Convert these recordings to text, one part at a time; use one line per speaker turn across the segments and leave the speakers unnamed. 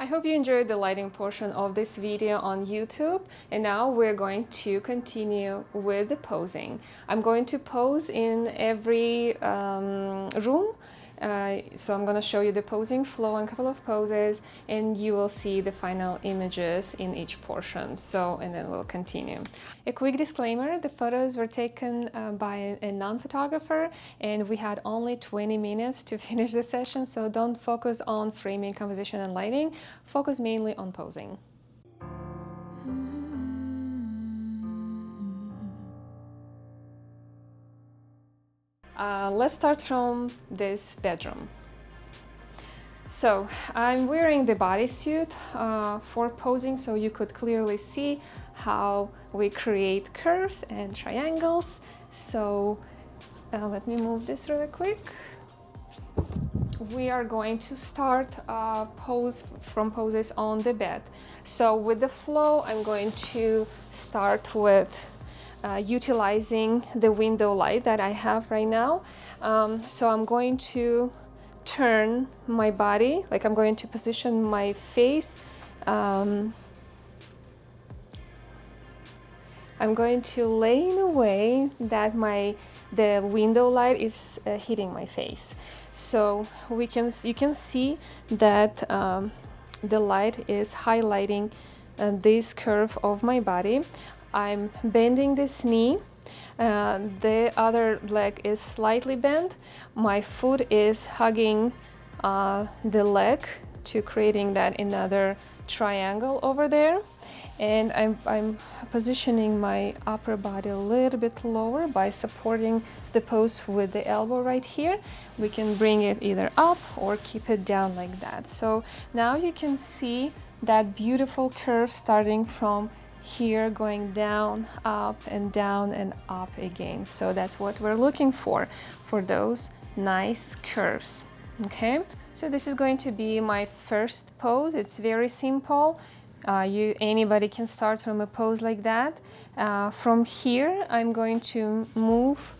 hope you enjoyed the lighting portion of this video on YouTube, and now we're going to continue with the posing. I'm going to pose in every room. So I'm going to show you the posing flow and a couple of poses, and you will see the final images in each portion. And then we'll continue. A quick disclaimer, the photos were taken by a non-photographer, and we had only 20 minutes to finish the session, so don't focus on framing, composition, and lighting. Focus mainly on posing. Let's start from this bedroom. So I'm wearing the bodysuit for posing, so you could clearly see how we create curves and triangles. So let me move this really quick. We are going to start poses on the bed. So with the flow, I'm going to start with utilizing the window light that I have right now. So I'm going to turn my body, like I'm going to position my face. I'm going to lay in a way that the window light is hitting my face. So you can see that the light is highlighting this curve of my body. I'm bending this knee. The other leg is slightly bent. My foot is hugging the leg to creating that another triangle over there. And I'm positioning my upper body a little bit lower by supporting the pose with the elbow right here. We can bring it either up or keep it down like that. So now you can see that beautiful curve starting from here, going down, up and up again. So that's what we're looking for those nice curves. Okay, so this is going to be my first pose. It's very simple. Anybody can start from a pose like that. From here, I'm going to move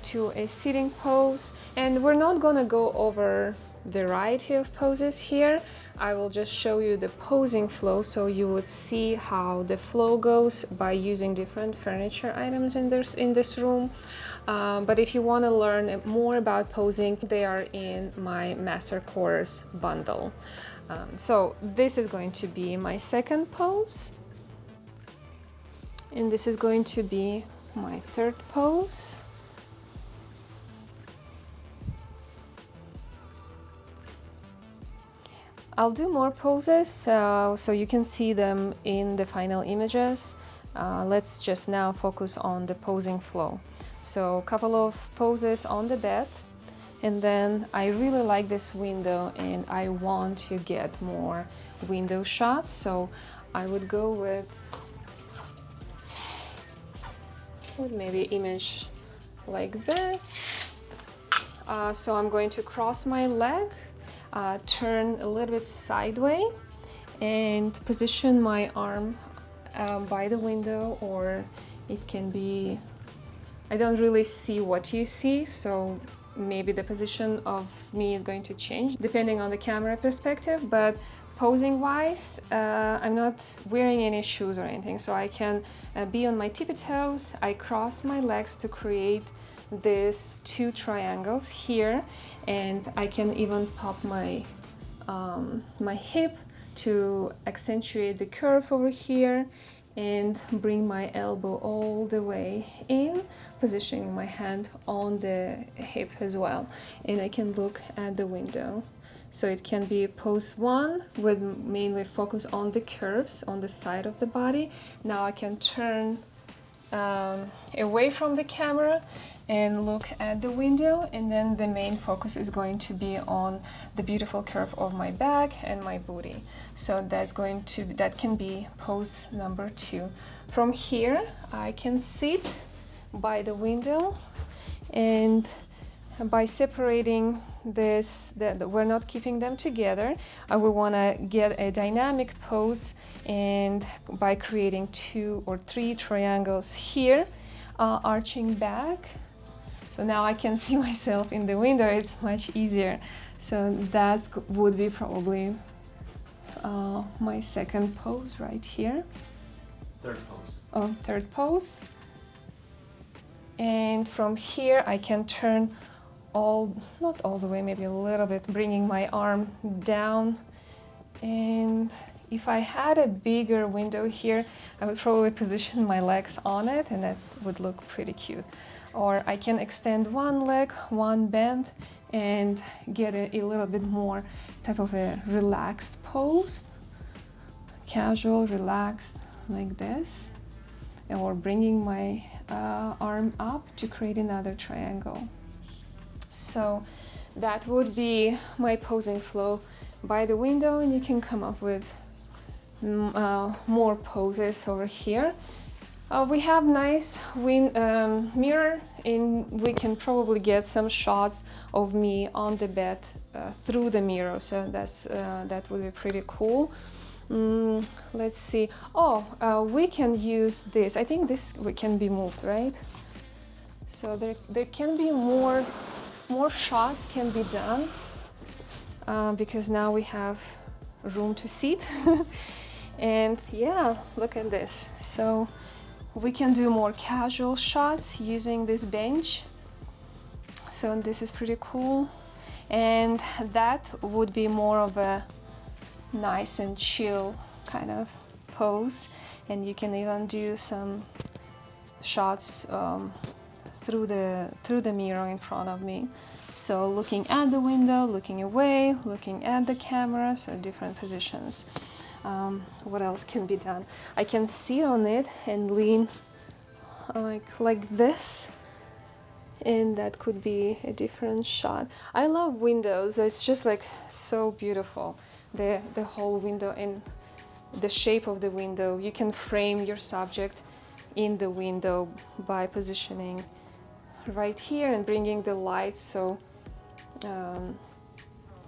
to a sitting pose, and we're not going to go over variety of poses here. I will just show you the posing flow, so you would see how the flow goes by using different furniture items in this room. But if you want to learn more about posing, they are in my master course bundle. So this is going to be my second pose, and this is going to be my third pose. I'll do more poses so you can see them in the final images. Let's just now focus on the posing flow. So a couple of poses on the bed. And then I really like this window and I want to get more window shots. So I would go with maybe image like this. So I'm going to cross my leg, turn a little bit sideways and position my arm by the window, or it can be, I don't really see what you see, so maybe the position of me is going to change depending on the camera perspective, but posing wise, I'm not wearing any shoes or anything, so I can be on my tippy toes. I cross my legs to create these two triangles here, and I can even pop my my hip to accentuate the curve over here and bring my elbow all the way in, positioning my hand on the hip as well. And I can look at the window. So it can be pose one with mainly focus on the curves on the side of the body. Now I can turn away from the camera and look at the window, and then the main focus is going to be on the beautiful curve of my back and my booty. So that can be pose number two. From here I can sit by the window, and by separating this, we're not keeping them together. We want to get a dynamic pose, and by creating 2 or 3 triangles here, arching back. So now I can see myself in the window, it's much easier. So that would be probably my second pose right here.
Third pose.
Oh, third pose. And from here I can turn not all the way, maybe a little bit, bringing my arm down. And if I had a bigger window here, I would probably position my legs on it, and that would look pretty cute. Or I can extend one leg, one bend, and get a little bit more type of a relaxed pose. Casual, relaxed, like this. Or bringing my arm up to create another triangle. So that would be my posing flow by the window, and you can come up with more poses over here. We have nice mirror, and we can probably get some shots of me on the bed through the mirror, so that would be pretty cool. Let's see. We can use this. I think this can be moved, right? So there can be more shots can be done because now we have room to sit. And yeah, look at this. So we can do more casual shots using this bench. So this is pretty cool. And that would be more of a nice and chill kind of pose, and you can even do some shots through the mirror in front of me. So looking at the window, looking away, looking at the camera, so different positions. What else can be done? I can sit on it and lean like this, and that could be a different shot. I love windows. It's just like so beautiful. The whole window and the shape of the window. You can frame your subject in the window by positioning right here and bringing the light, so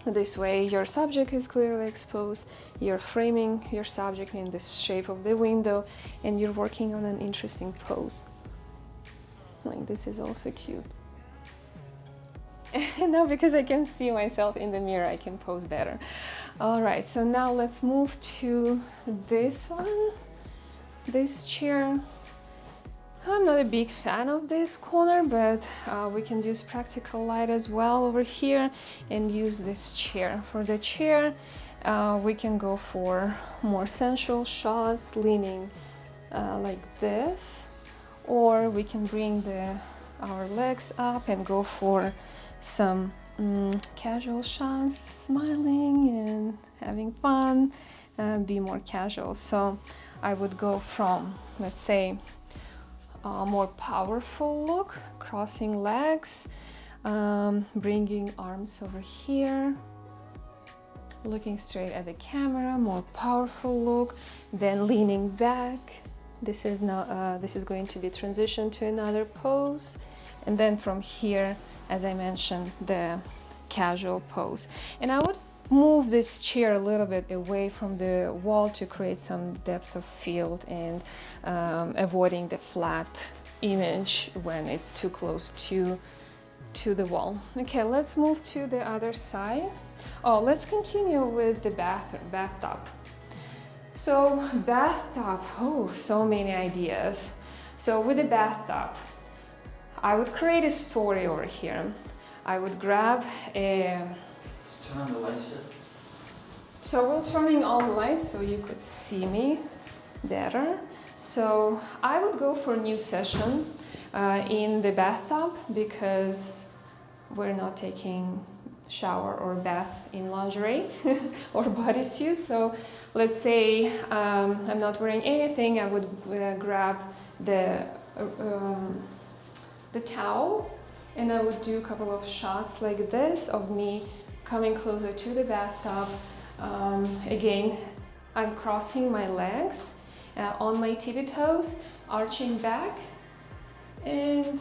this way your subject is clearly exposed. You're framing your subject in the shape of the window, and you're working on an interesting pose. Like this is also cute. And now because I can see myself in the mirror, I can pose better. All right, so now let's move to this one, this chair. I'm not a big fan of this corner, but we can use practical light as well over here and use this chair. For the chair, we can go for more sensual shots, leaning like this, or we can bring our legs up and go for some casual shots, smiling and having fun, be more casual. So I would go from, let's say, a more powerful look, crossing legs, bringing arms over here, looking straight at the camera, more powerful look, then leaning back. This is now this is going to be transition to another pose, and then from here, as I mentioned, the casual pose. And I would move this chair a little bit away from the wall to create some depth of field and avoiding the flat image when it's too close to the wall. Okay, let's move to the other side. Let's continue with the bathtub. So bathtub, so many ideas. So with the bathtub, I would create a story over here. I would grab a...
Turn on the lights here.
So we're turning on the lights so you could see me better. So I would go for a new session in the bathtub because we're not taking shower or bath in lingerie or bodysuit. So let's say I'm not wearing anything, I would grab the towel, and I would do a couple of shots like this of me coming closer to the bathtub. Again, I'm crossing my legs on my tippy toes, arching back, and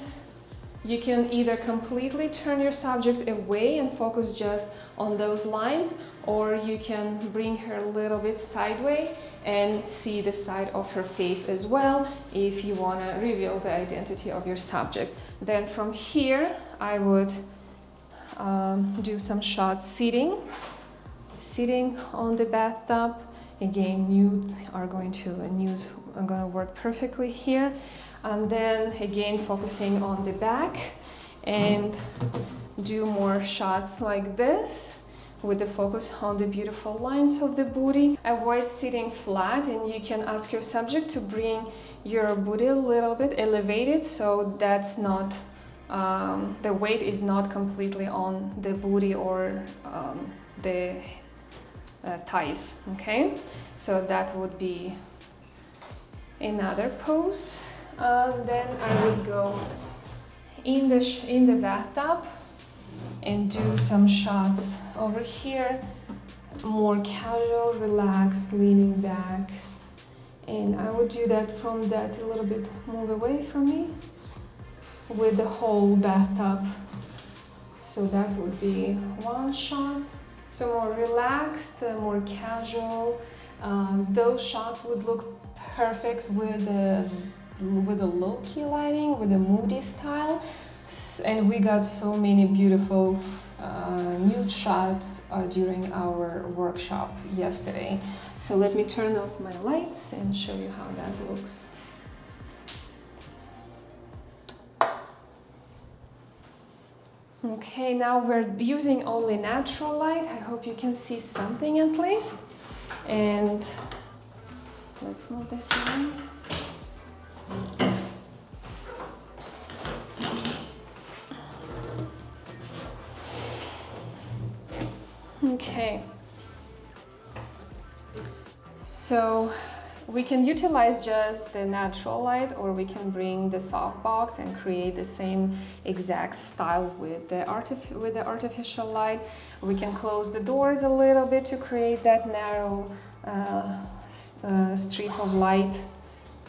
you can either completely turn your subject away and focus just on those lines, or you can bring her a little bit sideways and see the side of her face as well if you want to reveal the identity of your subject. Then from here, I would do some shots sitting sitting on the bathtub. Again, nudes are going to work perfectly here. And then again, focusing on the back and do more shots like this with the focus on the beautiful lines of the booty. Avoid sitting flat, and you can ask your subject to bring your booty a little bit elevated, so that's not the weight is not completely on the booty or the thighs. Okay, so that would be another pose. Then I would go in the bathtub and do some shots over here, more casual, relaxed, leaning back. And I would do that from that a little bit, move away from me with the whole bathtub. So that would be one shot. So more relaxed, more casual. Those shots would look perfect with the low-key lighting, with the moody style. And we got so many beautiful nude shots during our workshop yesterday. So let me turn off my lights and show you how that looks. Okay, now we're using only natural light. I hope you can see something at least. And let's move this away. Okay, so we can utilize just the natural light, or we can bring the softbox and create the same exact style with the artificial light. We can close the doors a little bit to create that narrow strip of light.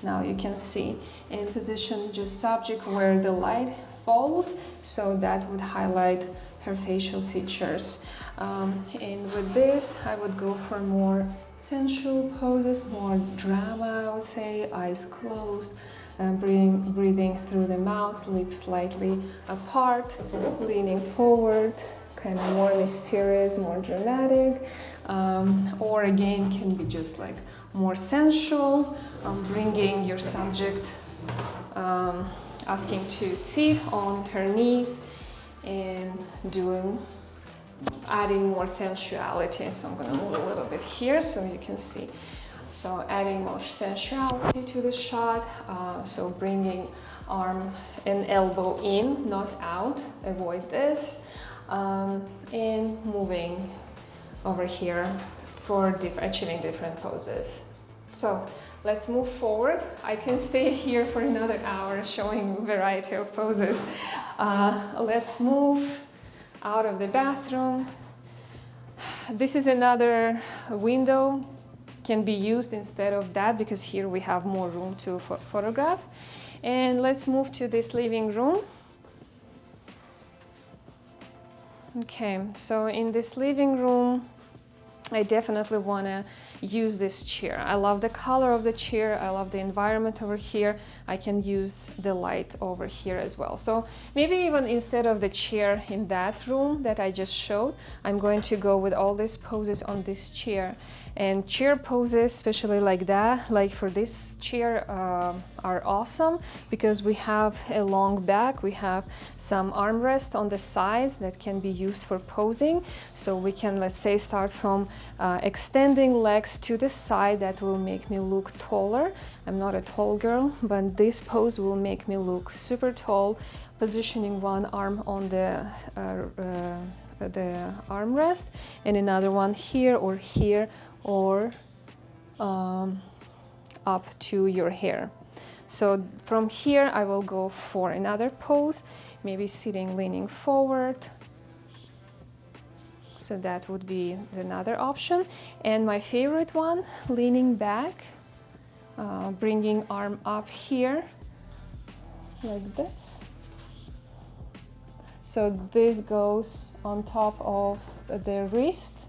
Now you can see, and position just subject where the light falls, so that would highlight her facial features. And with this, I would go for more sensual poses, more drama, I would say, eyes closed, breathing through the mouth, lips slightly apart, leaning forward, kind of more mysterious, more dramatic, or again, can be just like more sensual, bringing your subject, asking to sit on her knees, and adding more sensuality. So I'm going to move a little bit here so you can see. So adding more sensuality to the shot. So bringing arm and elbow in, not out. Avoid this. And moving over here for achieving different poses. So let's move forward. I can stay here for another hour showing a variety of poses. Let's move out of the bathroom. This is another window, can be used instead of that because here we have more room to photograph. And let's move to this living room. Okay, so in this living room, I definitely want to use this chair. I love the color of the chair. I love the environment over here. I can use the light over here as well. So maybe even instead of the chair in that room that I just showed, I'm going to go with all these poses on this chair. And chair poses, especially like that, like for this chair, are awesome because we have a long back. We have some armrest on the sides that can be used for posing. So we can, let's say, start from extending legs to the side. That will make me look taller. I'm not a tall girl, but this pose will make me look super tall. Positioning one arm on the armrest and another one here or here, or up to your hair. So from here I will go for another pose, maybe sitting leaning forward. So that would be another option. And my favorite one, leaning back, bringing arm up here like this. So this goes on top of the wrist.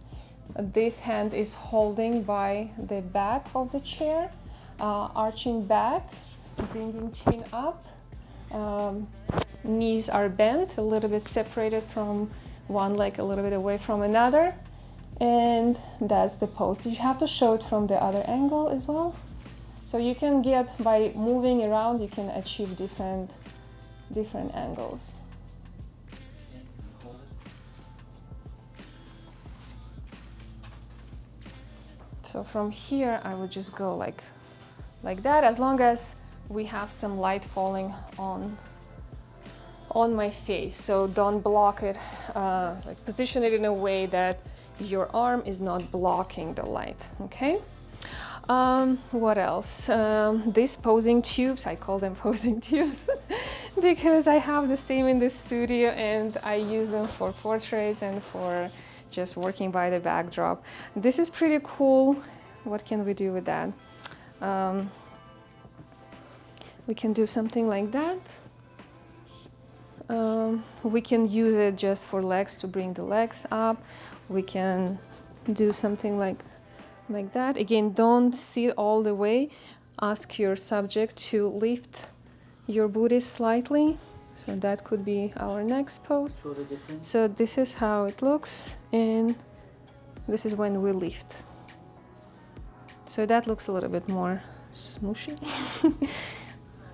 This hand is holding by the back of the chair, arching back, bringing chin up. Knees are bent, a little bit separated from one leg, a little bit away from another. And that's the pose. You have to show it from the other angle as well. So you can get, by moving around, you can achieve different angles. So from here, I would just go like that, as long as we have some light falling on my face. So don't block it, like position it in a way that your arm is not blocking the light, okay? What else? These posing tubes, I call them posing tubes because I have the same in the studio and I use them for portraits and for just working by the backdrop. This is pretty cool. What can we do with that? We can do something like that. We can use it just for legs, to bring the legs up. We can do something like that. Again, don't sit all the way. Ask your subject to lift your booty slightly. So that could be our next pose. So this is how it looks, and this is when we lift. So that looks a little bit more smooshy.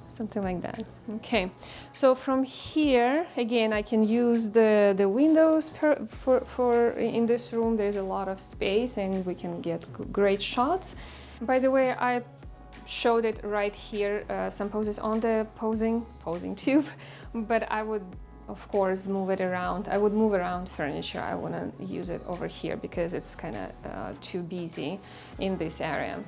Something like that. Okay, so from here, again, I can use the windows for in this room. There's a lot of space and we can get great shots. By the way, I showed it right here, some poses on the posing tube, but I would, of course, move it around. I would move around furniture. I wouldn't use it over here because it's kind of too busy in this area.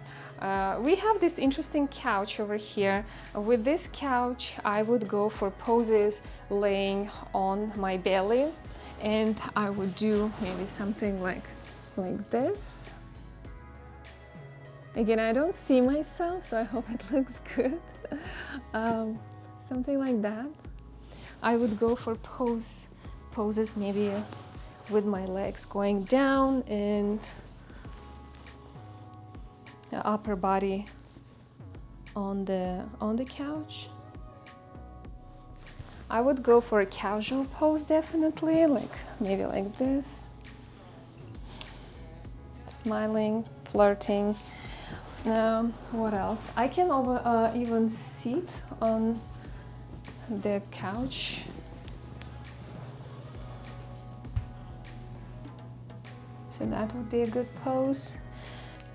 We have this interesting couch over here. With this couch, I would go for poses laying on my belly, and I would do maybe something like this. Again, I don't see myself, so I hope it looks good. Something like that. I would go for poses maybe with my legs going down and the upper body on the couch. I would go for a casual pose, definitely, like maybe like this. Smiling, flirting. What else? I can even sit on the couch. So that would be a good pose.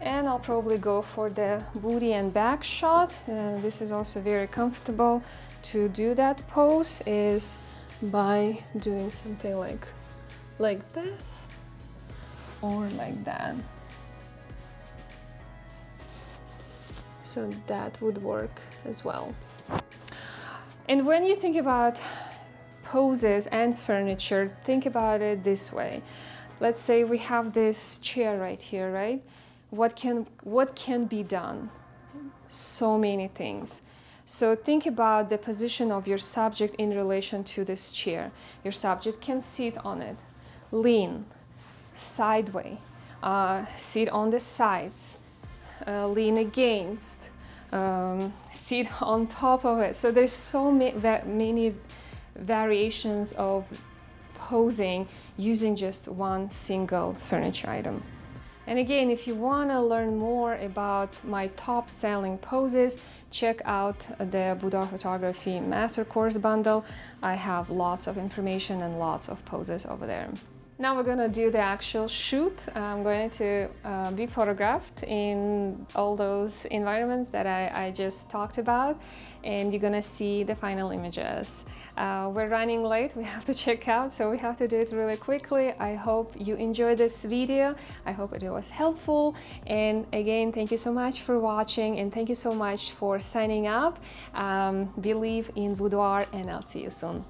And I'll probably go for the booty and back shot. This is also very comfortable. To do that pose is by doing something like this or like that. So that would work as well. And when you think about poses and furniture, think about it this way. Let's say we have this chair right here, right? What can be done? So many things. So think about the position of your subject in relation to this chair. Your subject can sit on it, lean, sideways, sit on the sides, lean against, sit on top of it. So there's so many variations of posing using just one single furniture item. And again, if you want to learn more about my top selling poses, check out the Boudoir Photography Master Course Bundle. I have lots of information and lots of poses over there. Now we're going to do the actual shoot. I'm going to be photographed in all those environments that I just talked about, and you're going to see the final images. We're running late, we have to check out, so we have to do it really quickly. I hope you enjoyed this video. I hope it was helpful. And again, thank you so much for watching, and thank you so much for signing up. Believe in Boudoir, and I'll see you soon.